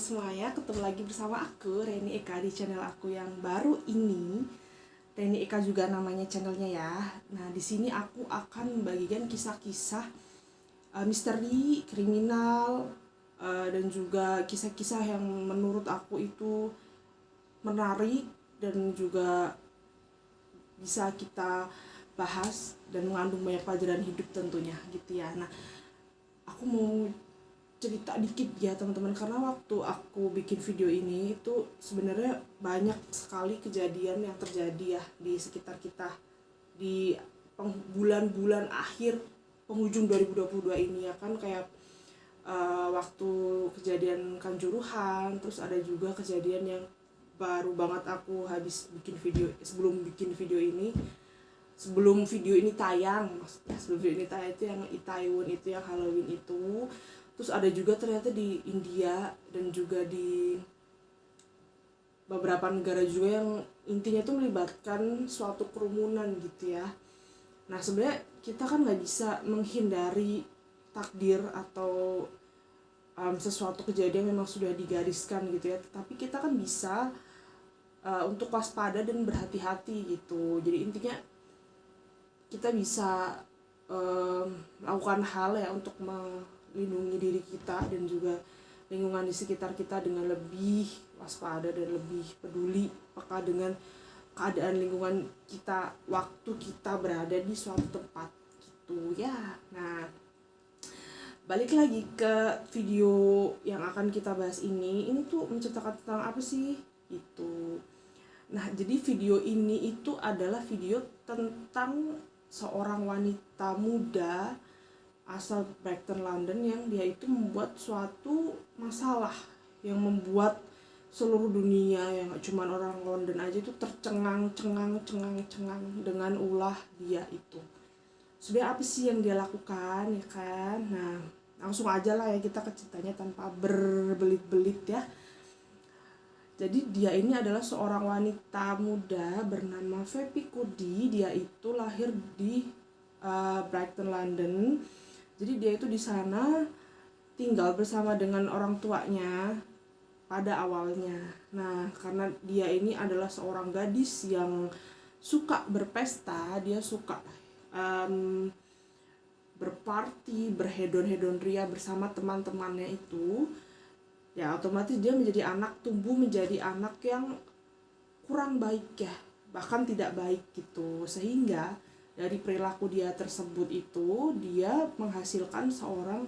semuanya, ketemu lagi bersama aku Reni Eka di channel aku yang baru ini. Reni Eka juga namanya channelnya ya. Nah, di sini aku akan membagikan kisah-kisah misteri, kriminal, dan juga kisah-kisah yang menurut aku itu menarik dan juga bisa kita bahas dan mengandung banyak pelajaran hidup tentunya gitu ya. Nah, aku mau cerita dikit ya teman-teman, karena waktu aku bikin video ini itu sebenarnya banyak sekali kejadian yang terjadi ya di sekitar kita di bulan-bulan akhir penghujung 2022 ini ya kan, kayak waktu kejadian Kanjuruhan, terus ada juga kejadian yang baru banget aku habis bikin video, sebelum video ini tayang, maksudnya sebelum video ini tayang itu yang Itaewon itu, yang Halloween itu. Terus ada juga ternyata di India dan juga di beberapa negara juga yang intinya itu melibatkan suatu kerumunan gitu ya. Nah, sebenarnya kita kan nggak bisa menghindari takdir atau sesuatu kejadian memang sudah digariskan gitu ya, tetapi kita kan bisa untuk waspada dan berhati-hati gitu. Jadi intinya kita bisa melakukan hal ya untuk melindungi diri kita dan juga lingkungan di sekitar kita dengan lebih waspada dan lebih peduli peka dengan keadaan lingkungan kita waktu kita berada di suatu tempat gitu ya. Nah, balik lagi ke video yang akan kita bahas ini tuh menceritakan tentang apa sih itu. Nah, jadi video ini itu adalah video tentang seorang wanita muda asal Brighton, London, yang dia itu membuat suatu masalah yang membuat seluruh dunia, yang gak cuma orang London aja itu tercengang-cengang dengan ulah dia itu. Sebenarnya apa sih yang dia lakukan ya kan? Nah, langsung aja lah ya kita ke ceritanya tanpa berbelit-belit ya. Jadi dia ini adalah seorang wanita muda bernama Fepi Kudi. Dia itu lahir di Brighton, London. Jadi dia itu di sana tinggal bersama dengan orang tuanya pada awalnya. Nah, karena dia ini adalah seorang gadis yang suka berpesta, dia suka berparty, berhedon-hedon ria bersama teman-temannya itu. Ya otomatis dia tumbuh menjadi anak yang kurang baik ya, bahkan tidak baik gitu. Sehingga dari perilaku dia tersebut itu dia menghasilkan seorang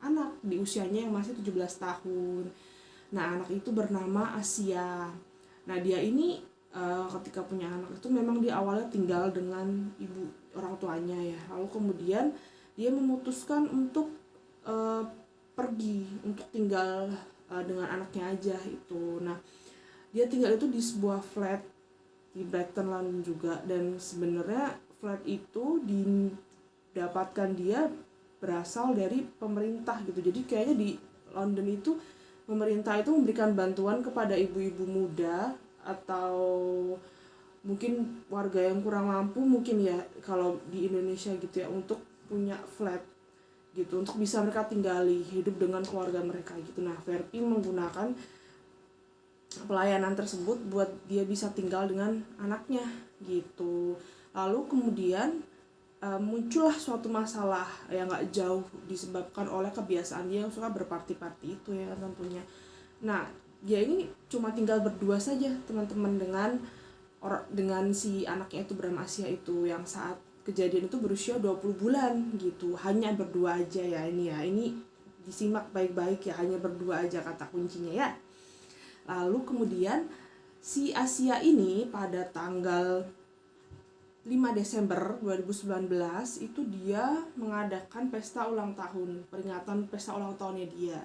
anak di usianya yang masih 17 tahun. Nah, anak itu bernama Asia. Nah, dia ini ketika punya anak itu memang dia awalnya tinggal dengan ibu orang tuanya ya. Lalu kemudian dia memutuskan untuk pergi untuk tinggal dengan anaknya aja itu. Nah, dia tinggal itu di sebuah flat di Brighton, London juga, dan sebenarnya flat itu didapatkan dia berasal dari pemerintah gitu. Jadi kayaknya di London itu pemerintah itu memberikan bantuan kepada ibu-ibu muda atau mungkin warga yang kurang mampu mungkin ya kalau di Indonesia gitu ya, untuk punya flat gitu, untuk bisa mereka tinggali hidup dengan keluarga mereka gitu. Nah, Verpi menggunakan pelayanan tersebut buat dia bisa tinggal dengan anaknya gitu. Lalu kemudian muncullah suatu masalah yang gak jauh disebabkan oleh kebiasaan dia yang suka berparti-parti itu ya tentunya. Nah, dia ini cuma tinggal berdua saja teman-teman dengan si anaknya itu bernama Asia itu, yang saat kejadian itu berusia 20 bulan gitu. Hanya berdua aja ya ini ya. Ini disimak baik-baik ya, hanya berdua aja kata kuncinya ya. Lalu kemudian si Asia ini pada tanggal 5 Desember 2019 itu dia mengadakan pesta ulang tahun, peringatan pesta ulang tahunnya dia.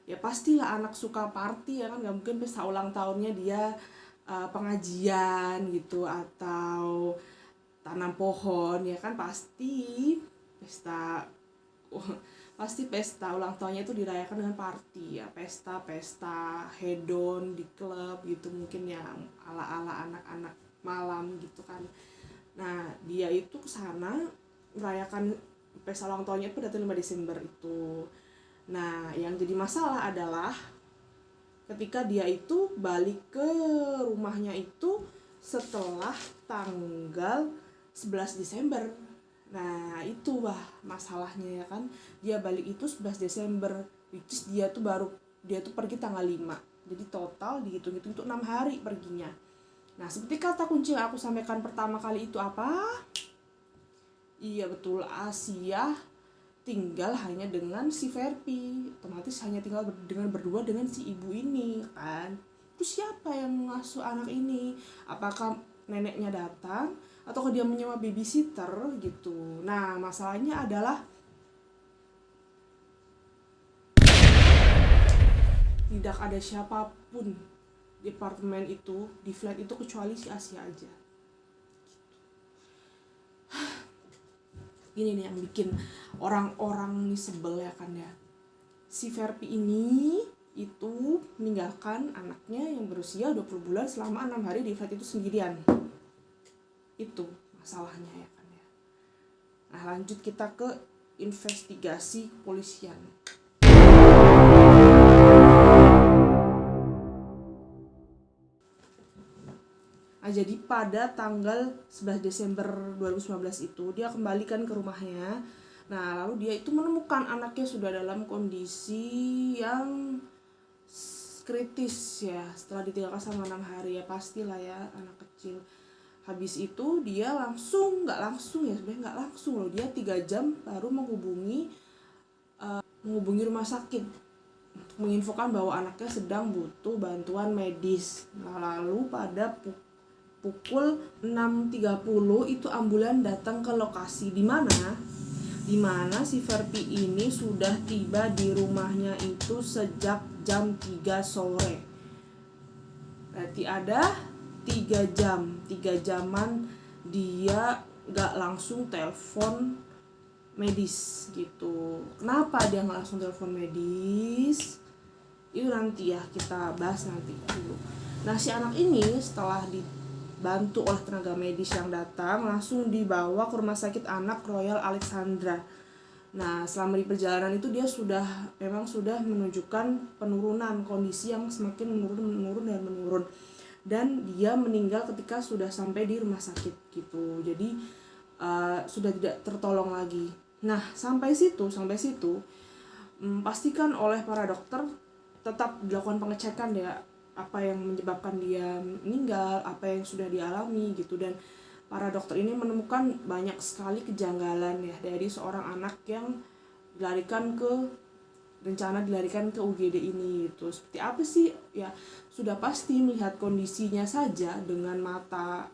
Ya pastilah anak suka party ya kan, gak mungkin pesta ulang tahunnya dia pengajian gitu atau tanam pohon ya kan, pasti pesta ulang tahunnya itu dirayakan dengan party ya, pesta hedon di klub gitu mungkin ya, ala-ala anak-anak malam gitu kan. Nah, dia itu kesana merayakan pesta ulang tahunnya itu pada 5 Desember itu. Nah, yang jadi masalah adalah ketika dia itu balik ke rumahnya itu setelah tanggal 11 Desember. Nah itu masalahnya ya kan, dia balik itu 11 Desember, which is dia tuh pergi tanggal 5, jadi total dihitung-hitung itu 6 hari perginya. Nah seperti kata kunci yang aku sampaikan pertama kali itu apa? Iya betul, Asia tinggal hanya dengan si Verpi, otomatis hanya tinggal berdua dengan si ibu ini kan. Terus siapa yang mengasuh anak ini? Apakah neneknya datang atau dia menyewa babysitter gitu? Nah masalahnya adalah tidak ada siapapun di apartemen itu, di flat itu, kecuali si Asia aja. Ini nih yang bikin orang-orang nih sebel ya kan ya. Si Verpi ini itu meninggalkan anaknya yang berusia 20 bulan selama 6 hari di flat itu sendirian. Itu masalahnya ya kan ya. Nah lanjut kita ke investigasi kepolisian. Nah, jadi pada tanggal 11 Desember 2019 itu dia kembalikan ke rumahnya. Nah, lalu dia itu menemukan anaknya sudah dalam kondisi yang kritis ya, setelah ditinggalkan sama 6 hari ya, pastilah ya anak kecil. Habis itu dia nggak langsung nggak langsung loh, dia 3 jam baru menghubungi rumah sakit untuk menginfokan bahwa anaknya sedang butuh bantuan medis. Nah, lalu pada pukul 6.30 itu ambulan datang ke lokasi di mana si Verpi ini sudah tiba di rumahnya itu sejak jam 3 sore. Berarti ada 3 jaman dia gak langsung telepon medis gitu. Kenapa dia gak langsung telepon medis? Itu nanti ya kita bahas nanti dulu. Nah si anak ini setelah dibantu oleh tenaga medis yang datang langsung dibawa ke rumah sakit anak Royal Alexandra. Nah selama di perjalanan itu dia memang sudah menunjukkan penurunan kondisi yang semakin menurun dan dia meninggal ketika sudah sampai di rumah sakit gitu. Jadi sudah tidak tertolong lagi. Nah sampai situ pastikan oleh para dokter tetap dilakukan pengecekan ya, apa yang menyebabkan dia meninggal, apa yang sudah dialami gitu. Dan para dokter ini menemukan banyak sekali kejanggalan ya dari seorang anak yang rencana dilarikan ke UGD ini gitu. Seperti apa sih ya, sudah pasti melihat kondisinya saja dengan mata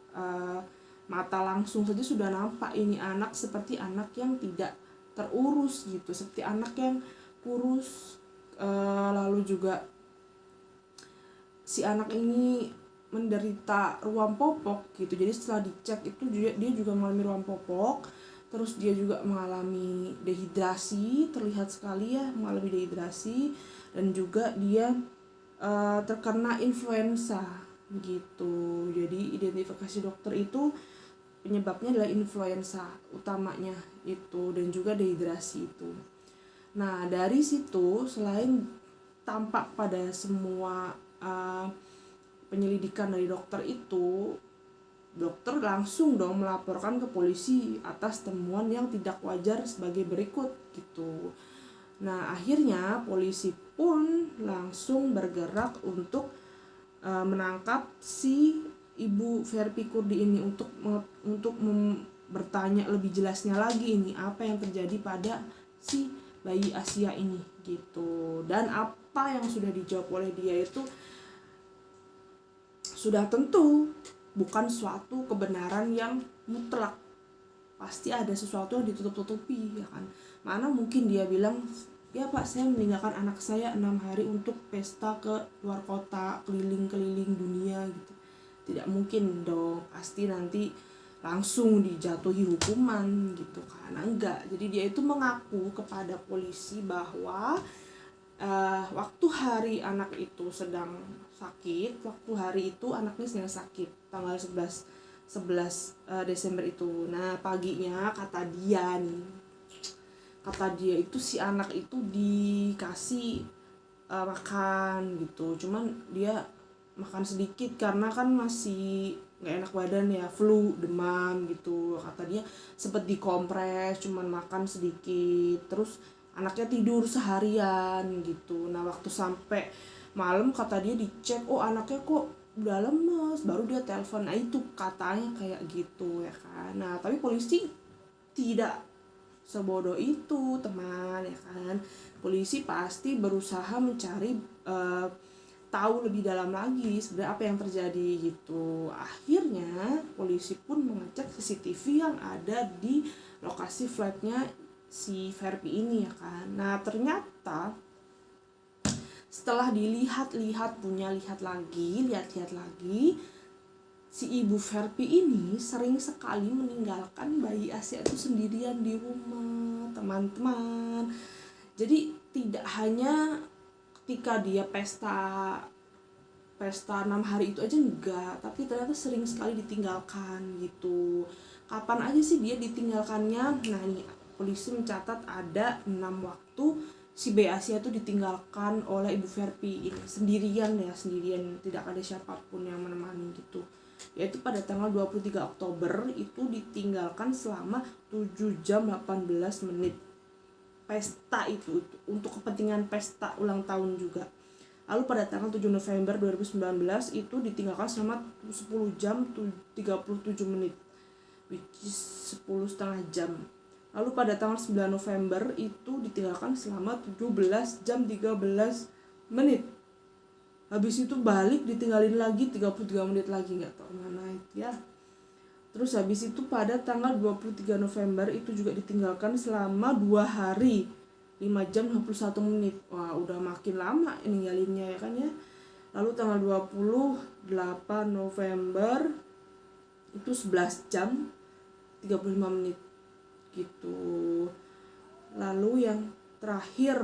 langsung saja sudah nampak ini anak seperti anak yang tidak terurus gitu, seperti anak yang kurus. Lalu juga si anak ini menderita ruam popok gitu. Jadi setelah dicek itu dia juga mengalami ruam popok. Terus dia juga mengalami dehidrasi, terlihat sekali ya mengalami dehidrasi, dan juga dia terkena influenza gitu. Jadi identifikasi dokter itu penyebabnya adalah influenza utamanya itu, dan juga dehidrasi itu. Nah dari situ selain tampak pada semua penyelidikan dari dokter itu, dokter langsung dong melaporkan ke polisi atas temuan yang tidak wajar sebagai berikut gitu. Nah akhirnya polisi pun langsung bergerak untuk menangkap si ibu Verpi Kurdi ini untuk bertanya lebih jelasnya lagi ini apa yang terjadi pada si bayi Asia ini gitu. Dan apa yang sudah dijawab oleh dia itu sudah tentu bukan suatu kebenaran yang mutlak, pasti ada sesuatu yang ditutup-tutupi ya kan. Mana mungkin dia bilang, ya Pak saya meninggalkan anak saya 6 hari untuk pesta ke luar kota, keliling-keliling dunia gitu. Tidak mungkin dong, pasti nanti langsung dijatuhi hukuman gitu kan. Enggak, jadi dia itu mengaku kepada polisi bahwa waktu hari anak itu sedang sakit, waktu hari itu anaknya sedang sakit tanggal 11 Desember itu. Nah paginya kata dia itu si anak itu dikasih makan gitu, cuman dia makan sedikit karena kan masih nggak enak badan ya, flu, demam gitu. Kata dia sempet dikompres, cuman makan sedikit, terus anaknya tidur seharian gitu. Nah waktu sampai malam kata dia dicek, oh anaknya kok udah lemes, baru dia telepon. Nah itu katanya kayak gitu ya kan. Nah tapi polisi tidak sebodoh itu teman ya kan. Polisi pasti berusaha mencari tahu lebih dalam lagi sebenarnya apa yang terjadi gitu. Akhirnya polisi pun mengecek CCTV yang ada di lokasi flatnya si Verpi ini ya kan. Nah ternyata setelah dilihat-lihat lihat lagi, si ibu Verpi ini sering sekali meninggalkan bayi Asia itu sendirian di rumah, teman-teman. Jadi tidak hanya ketika dia pesta 6 hari itu aja enggak, tapi ternyata sering sekali ditinggalkan gitu. Kapan aja sih dia ditinggalkannya? Nah ini polisi mencatat ada 6 waktu si B Asia itu ditinggalkan oleh ibu Verpi ini sendirian, tidak ada siapapun yang menemani gitu. Yaitu pada tanggal 23 Oktober itu ditinggalkan selama 7 jam 18 menit. Pesta itu untuk kepentingan pesta ulang tahun juga. Lalu pada tanggal 7 November 2019 itu ditinggalkan selama 10 jam 37 menit, which is 10,5 jam. Lalu pada tanggal 9 November itu ditinggalkan selama 17 jam 13 menit. Habis itu balik ditinggalin lagi 33 menit lagi, nggak tahu mana itu ya. Terus habis itu pada tanggal 23 November itu juga ditinggalkan selama 2 hari 5 jam 21 menit. Wah udah makin lama ninggalinnya ya kan ya. Lalu tanggal 28 November itu 11 jam 35 menit gitu. Lalu yang terakhir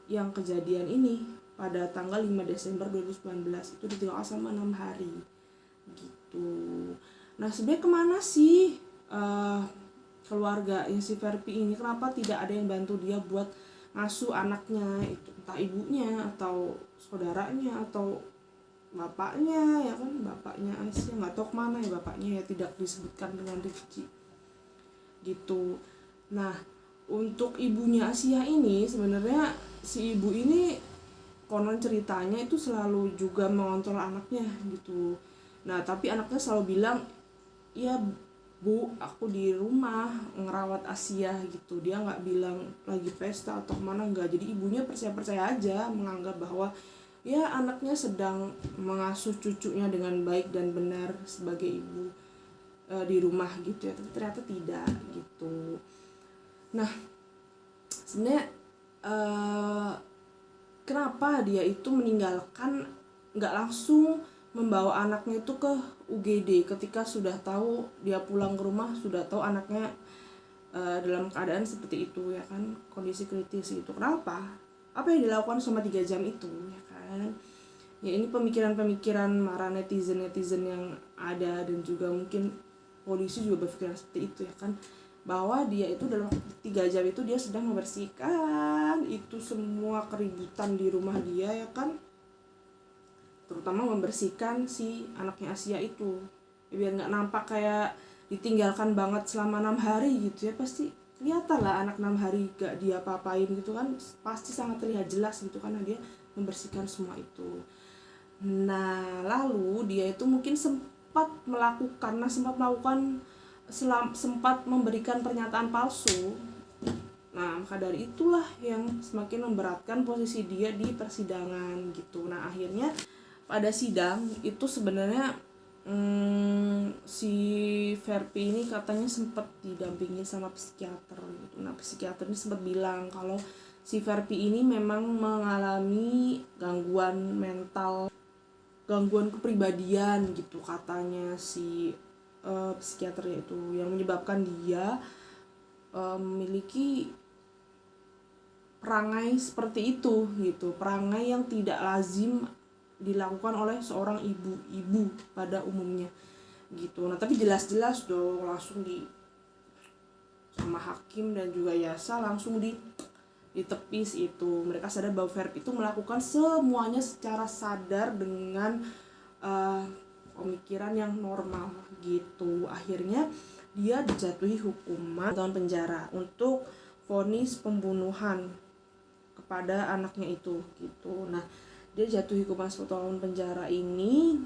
yang kejadian ini pada tanggal 5 Desember 2019 itu ditinggalkan selama 6 hari gitu. Nah sebenarnya kemana sih keluarga si Verpi ini, kenapa tidak ada yang bantu dia buat ngasuh anaknya itu, entah ibunya atau saudaranya atau bapaknya ya kan, bapaknya Asia nggak tahu kemana ya bapaknya ya, tidak disebutkan dengan rinci gitu. Nah untuk ibunya Asia ini sebenarnya si ibu ini konon ceritanya itu selalu juga mengontrol anaknya gitu. Nah tapi anaknya selalu bilang, ya Bu, aku di rumah ngerawat Asia gitu. Dia nggak bilang lagi pesta atau kemana, nggak. Jadi ibunya percaya aja, menganggap bahwa ya anaknya sedang mengasuh cucunya dengan baik dan benar sebagai ibu di rumah gitu ya. Tapi ternyata tidak gitu. Nah sebenarnya kenapa dia itu meninggalkan, nggak langsung membawa anaknya itu ke UGD ketika sudah tahu dia pulang ke rumah, sudah tahu anaknya dalam keadaan seperti itu ya kan, kondisi kritis itu. Kenapa? Apa yang dilakukan selama 3 jam itu ya kan? Ya ini pemikiran-pemikiran para netizen yang ada, dan juga mungkin polisi juga berpikiran seperti itu ya kan, bahwa dia itu dalam 3 jam itu dia sedang membersihkan itu semua keributan di rumah dia ya kan, terutama membersihkan si anaknya Asia itu ya, biar nggak nampak kayak ditinggalkan banget selama 6 hari gitu ya. Pasti kelihatan lah anak 6 hari gak dia apa-apain gitu kan, pasti sangat terlihat jelas gitu karena dia membersihkan semua itu. Nah lalu dia itu mungkin sempat memberikan pernyataan palsu. Nah maka dari itulah yang semakin memberatkan posisi dia di persidangan gitu. Nah akhirnya pada sidang itu sebenarnya si Verpi ini katanya sempat didampingi sama psikiater gitu. Nah psikiater ini sempat bilang kalau si Verpi ini memang mengalami gangguan mental, gangguan kepribadian gitu katanya si psikiater itu, yang menyebabkan dia memiliki perangai seperti itu gitu, perangai yang tidak lazim dilakukan oleh seorang ibu pada umumnya gitu. Nah tapi jelas-jelas dong langsung sama hakim dan juga Yasa langsung ditepis itu. Mereka sadar bahwa Verb itu melakukan semuanya secara sadar dengan pemikiran yang normal gitu. Akhirnya dia dijatuhi hukuman tahun penjara untuk vonis pembunuhan kepada anaknya itu gitu. Nah, dia jatuh hukuman 10 tahun penjara ini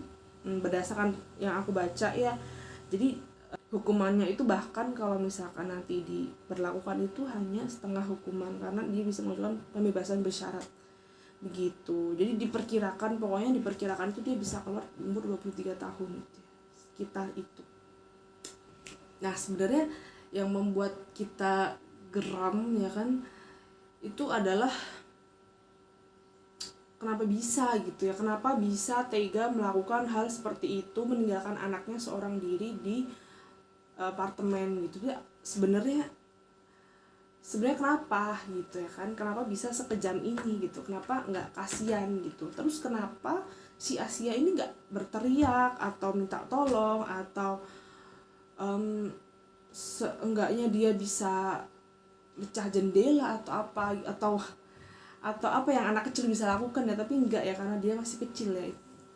berdasarkan yang aku baca ya. Jadi hukumannya itu bahkan kalau misalkan nanti diberlakukan itu hanya setengah hukuman, karena dia bisa mengajukan pembebasan bersyarat begitu. Jadi diperkirakan itu dia bisa keluar umur 23 tahun gitu ya, sekitar itu. Nah, sebenarnya yang membuat kita geram ya kan, itu adalah kenapa bisa gitu ya, kenapa bisa tega melakukan hal seperti itu, meninggalkan anaknya seorang diri di apartemen gitu. Dia sebenarnya kenapa gitu ya kan, kenapa bisa sekejam ini gitu, kenapa nggak kasihan gitu. Terus kenapa si Asia ini nggak berteriak atau minta tolong, atau seenggaknya dia bisa pecah jendela atau apa yang anak kecil bisa lakukan ya, tapi enggak ya, karena dia masih kecil ya,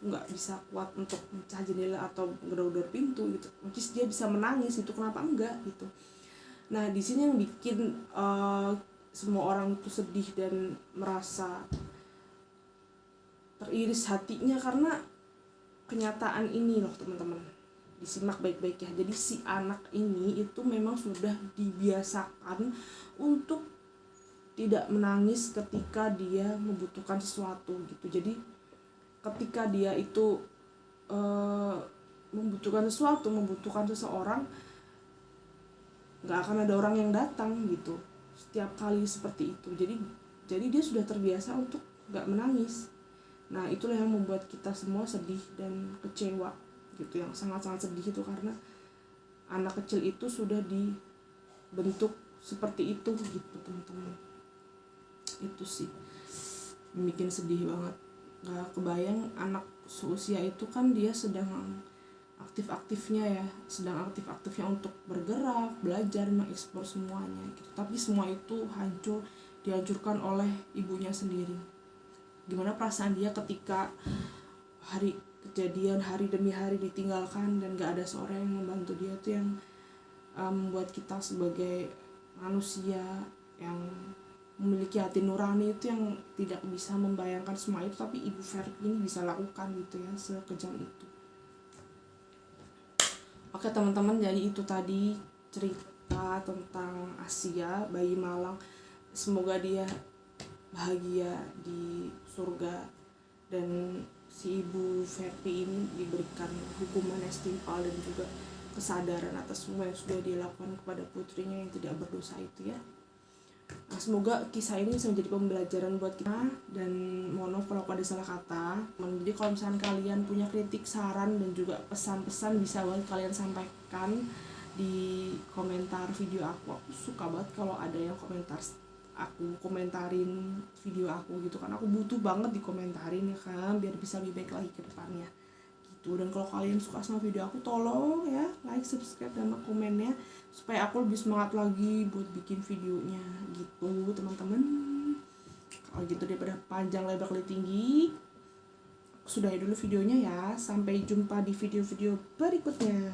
nggak bisa kuat untuk pecah jendela atau gedor-gedor pintu gitu. Mungkin dia bisa menangis itu, kenapa enggak gitu. Nah, di sini yang bikin semua orang itu sedih dan merasa teriris hatinya karena kenyataan ini loh teman-teman. Disimak baik-baik ya. Jadi si anak ini itu memang sudah dibiasakan untuk tidak menangis ketika dia membutuhkan sesuatu gitu. Jadi ketika dia itu membutuhkan seseorang, nggak akan ada orang yang datang gitu setiap kali seperti itu. Jadi dia sudah terbiasa untuk nggak menangis. Nah, itulah yang membuat kita semua sedih dan kecewa gitu, yang sangat-sangat sedih itu karena anak kecil itu sudah dibentuk seperti itu gitu teman-teman. Itu sih bikin sedih banget. Gak kebayang anak seusia itu kan dia sedang aktif-aktifnya untuk bergerak, belajar, mengeksplor semuanya gitu. Tapi semua itu dihancurkan oleh ibunya sendiri. Gimana perasaan dia ketika hari demi hari ditinggalkan dan gak ada seorang yang membantu dia, tuh yang membuat kita sebagai manusia yang memiliki hati nurani itu yang tidak bisa membayangkan semua itu, tapi ibu Verb ini bisa lakukan gitu ya, sekejam itu. Oke teman-teman, jadi itu tadi cerita tentang Asia, bayi malang. Semoga dia bahagia di surga dan si ibu Verpi ini diberikan hukuman yang setimpal dan juga kesadaran atas semua yang sudah dilakukan kepada putrinya yang tidak berdosa itu ya. Nah, semoga kisah ini bisa menjadi pembelajaran buat kita, dan mohon maaf kalau ada salah kata. Jadi kalau misalnya kalian punya kritik, saran, dan juga pesan-pesan, bisa banget kalian sampaikan di komentar video aku. Aku suka banget kalau ada yang komentarin video aku gitu kan, aku butuh banget dikomentarin ya kan, biar bisa lebih baik lagi ke depannya gitu. Dan kalau kalian suka sama video aku, tolong ya like, subscribe, dan komennya supaya aku lebih semangat lagi buat bikin videonya gitu teman-teman. Kalau gitu daripada panjang lebar kali tinggi, sudahi dulu videonya ya. Sampai jumpa di video-video berikutnya.